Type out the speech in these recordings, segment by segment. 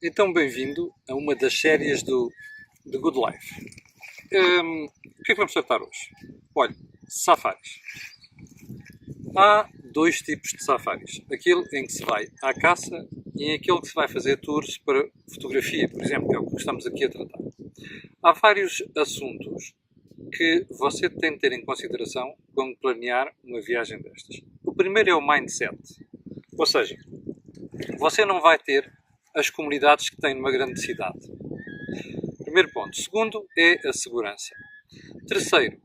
Então, bem-vindo a uma das séries do The Good Life. O que é que vamos tratar hoje? Olha, safaris. Há dois tipos de safaris. Aquele em que se vai à caça e aquele que se vai fazer tours para fotografia, por exemplo, que é o que estamos aqui a tratar. Há vários assuntos que você tem de ter em consideração quando planear uma viagem destas. O primeiro é o mindset. Ou seja, você não vai ter as comunidades que tem numa grande cidade. Primeiro ponto. Segundo é a segurança. Terceiro,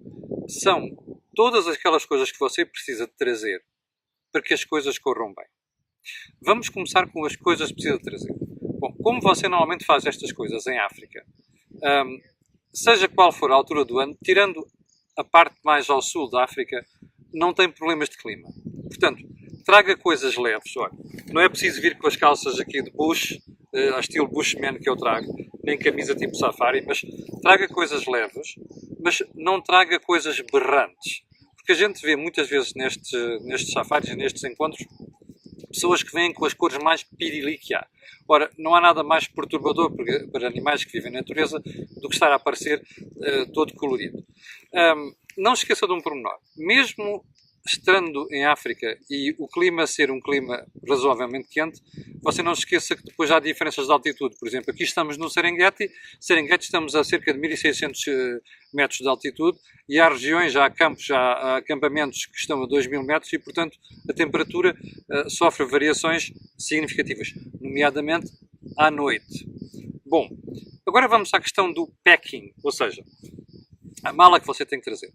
são todas aquelas coisas que você precisa de trazer para que as coisas corram bem. Vamos começar com as coisas que precisa de trazer. Bom, como você normalmente faz estas coisas em África, seja qual for a altura do ano, tirando a parte mais ao sul da África, não tem problemas de clima. Portanto, traga coisas leves. Olha, não é preciso vir com as calças aqui de bush, a estilo bushman que eu trago, nem camisa tipo safari, mas traga coisas leves, mas não traga coisas berrantes. Porque a gente vê muitas vezes nestes safaris, nestes encontros, pessoas que vêm com as cores mais pirili que há. Ora, não há nada mais perturbador para animais que vivem na natureza do que estar a aparecer todo colorido. Não se esqueça de um pormenor. Mesmo estando em África e o clima ser um clima razoavelmente quente, você não se esqueça que depois há diferenças de altitude. Por exemplo, aqui estamos no Serengeti estamos a cerca de 1600 metros de altitude e há regiões, há campos, há acampamentos que estão a 2000 metros e, portanto, a temperatura sofre variações significativas, nomeadamente à noite. Bom, agora vamos à questão do packing, ou seja, a mala que você tem que trazer.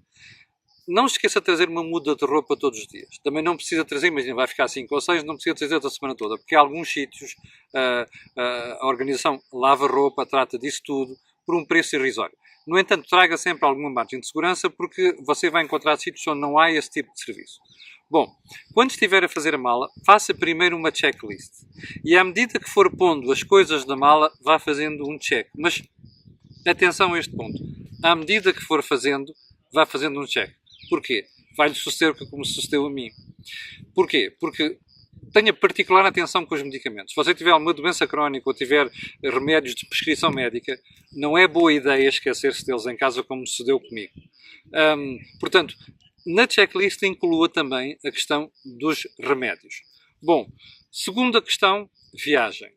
Não se esqueça de trazer uma muda de roupa todos os dias. Também não precisa trazer, imagina, vai ficar 5 ou 6, não precisa trazer a semana toda, porque há alguns sítios, a organização lava roupa, trata disso tudo, por um preço irrisório. No entanto, traga sempre alguma margem de segurança, porque você vai encontrar sítios onde não há esse tipo de serviço. Bom, quando estiver a fazer a mala, faça primeiro uma checklist. E à medida que for pondo as coisas da mala, vá fazendo um check. Mas, atenção a este ponto. À medida que for fazendo, vá fazendo um check. Porquê? Vai-lhe suceder como sucedeu a mim. Porquê? Porque tenha particular atenção com os medicamentos. Se você tiver alguma doença crónica ou tiver remédios de prescrição médica, não é boa ideia esquecer-se deles em casa como sucedeu comigo. Portanto, na checklist inclua também a questão dos remédios. Bom, segunda questão, viagem.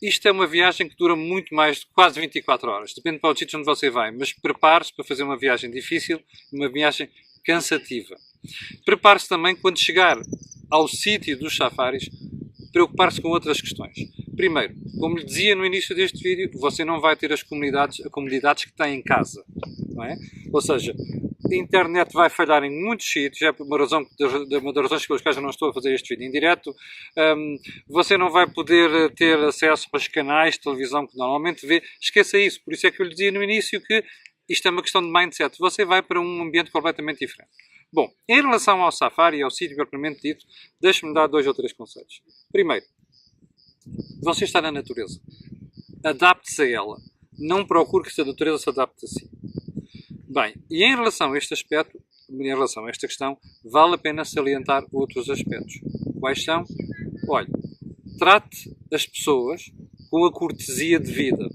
Isto é uma viagem que dura muito mais de quase 24 horas. Depende para o sítio onde você vai, mas prepare-se para fazer uma viagem difícil, uma viagem cansativa. Prepare-se também quando chegar ao sítio dos safaris, preocupar-se com outras questões. Primeiro, como lhe dizia no início deste vídeo, você não vai ter as comodidades que tem em casa. Não é? Ou seja, a internet vai falhar em muitos sítios, é uma das razões pelas quais eu não estou a fazer este vídeo em direto. Você não vai poder ter acesso aos canais de televisão que normalmente vê. Esqueça isso. Por isso é que eu lhe dizia no início que isto é uma questão de mindset. Você vai para um ambiente completamente diferente. Bom, em relação ao safari e ao sítio propriamente dito, deixe-me dar 2 ou 3 conselhos. Primeiro, você está na natureza. Adapte-se a ela. Não procure que a natureza se adapte a si. Bem, e em relação a este aspecto, em relação a esta questão, vale a pena salientar outros aspectos. Quais são? Olha, trate as pessoas com a cortesia devida.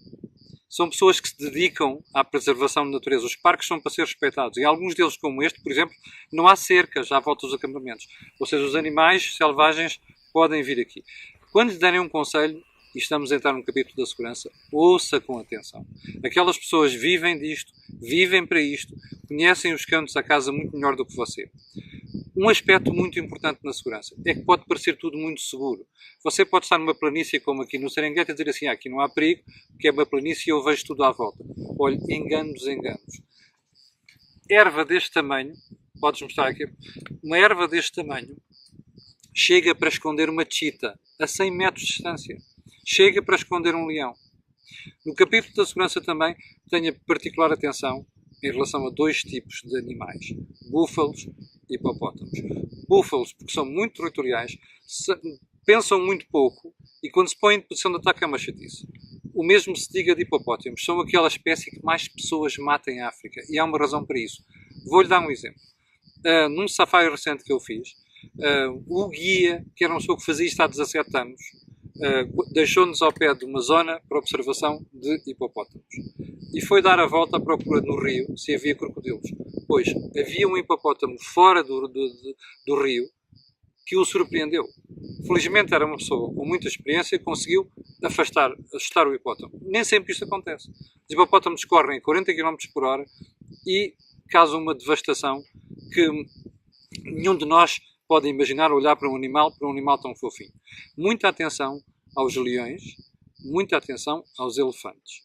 São pessoas que se dedicam à preservação da natureza. Os parques são para ser respeitados. E alguns deles, como este, por exemplo, não há cercas à volta dos acampamentos. Ou seja, os animais selvagens podem vir aqui. Quando lhe derem um conselho, e estamos a entrar no capítulo da segurança, ouça com atenção. Aquelas pessoas vivem disto, vivem para isto, conhecem os cantos da casa muito melhor do que você. Um aspecto muito importante na segurança é que pode parecer tudo muito seguro. Você pode estar numa planície como aqui no Serengeti e dizer assim, aqui não há perigo, porque é uma planície e eu vejo tudo à volta. Olha, enganos. Erva deste tamanho, podes mostrar aqui, uma erva deste tamanho chega para esconder uma cheetah a 100 metros de distância. Chega para esconder um leão. No capítulo da segurança também tenha particular atenção em relação a 2 tipos de animais, búfalos e hipopótamos. Búfalos, porque são muito territoriais, pensam muito pouco e quando se põem em posição de ataque é uma chatice. O mesmo se diga de hipopótamos, são aquela espécie que mais pessoas matam em África e há uma razão para isso. Vou-lhe dar um exemplo. Num safari recente que eu fiz, o guia, que era uma pessoa que fazia isto há 17 anos, deixou-nos ao pé de uma zona para observação de hipopótamos. E foi dar a volta à procura no rio se havia crocodilos. Pois havia um hipopótamo fora do rio que o surpreendeu. Felizmente era uma pessoa com muita experiência e conseguiu assustar o hipopótamo. Nem sempre isto acontece. Os hipopótamos correm a 40 km por hora e causam uma devastação que nenhum de nós pode imaginar olhar para um animal tão fofinho. Muita atenção aos leões, muita atenção aos elefantes.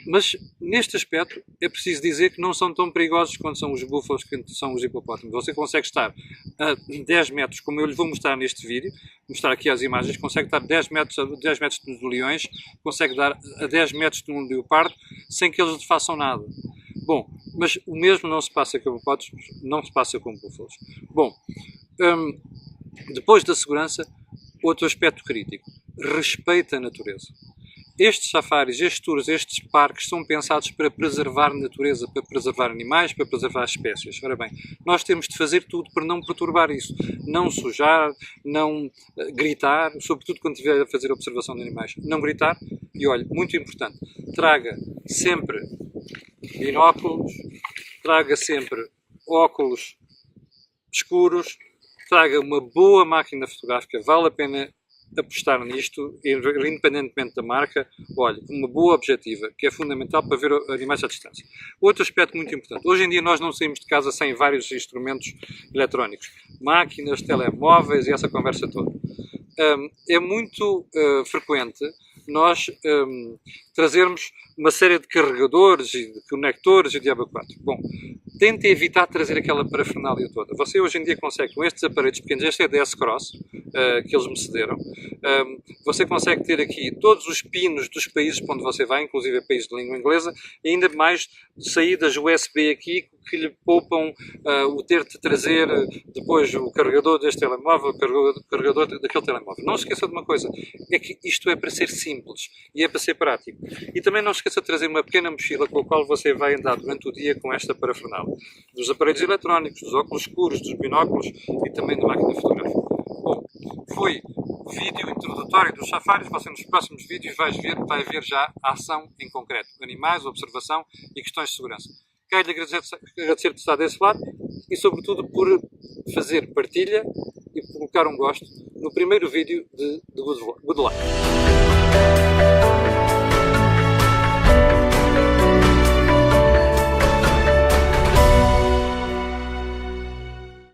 Mas, neste aspecto, é preciso dizer que não são tão perigosos quanto são os búfalos, quanto são os hipopótamos. Você consegue estar a 10 metros, como eu lhe vou mostrar neste vídeo, mostrar aqui as imagens, consegue estar a 10 metros dos leões, consegue dar a 10 metros de um leopardo, sem que eles façam nada. Bom, mas o mesmo não se passa com hipopótamos, não se passa com búfalos. Bom, depois da segurança, outro aspecto crítico, respeito à natureza. Estes safaris, estes tours, estes parques são pensados para preservar a natureza, para preservar animais, para preservar espécies. Ora bem, nós temos de fazer tudo para não perturbar isso. Não sujar, não gritar, sobretudo quando estiver a fazer observação de animais. Não gritar e, olha, muito importante, traga sempre binóculos, traga sempre óculos escuros, traga uma boa máquina fotográfica, vale a pena apostar nisto, independentemente da marca, olha, uma boa objetiva, que é fundamental para ver animais à distância. Outro aspecto muito importante, hoje em dia nós não saímos de casa sem vários instrumentos eletrónicos, máquinas, telemóveis e essa conversa toda. É muito frequente nós trazermos uma série de carregadores e de conectores e de ABA4. Bom, tente evitar trazer aquela parafernália toda. Você hoje em dia consegue, com estes aparelhos pequenos, este é DS Cross, que eles me cederam, você consegue ter aqui todos os pinos dos países para onde você vai, inclusive países de língua inglesa, e ainda mais saídas USB aqui que lhe poupam o ter de trazer depois o carregador deste telemóvel, o carregador daquele telemóvel. Não se esqueça de uma coisa, é que isto é para ser simples e é para ser prático. E também não se esqueça de trazer uma pequena mochila com a qual você vai andar durante o dia com esta parafernália. Dos aparelhos eletrónicos, dos óculos escuros, dos binóculos e também da máquina fotográfica. Bom, foi o vídeo introdutório dos safaris. Você nos próximos vídeos vai ver já a ação em concreto. Animais, observação e questões de segurança. Quero-lhe agradecer por estar desse lado e, sobretudo, por fazer partilha e por colocar um gosto no primeiro vídeo de Good Life.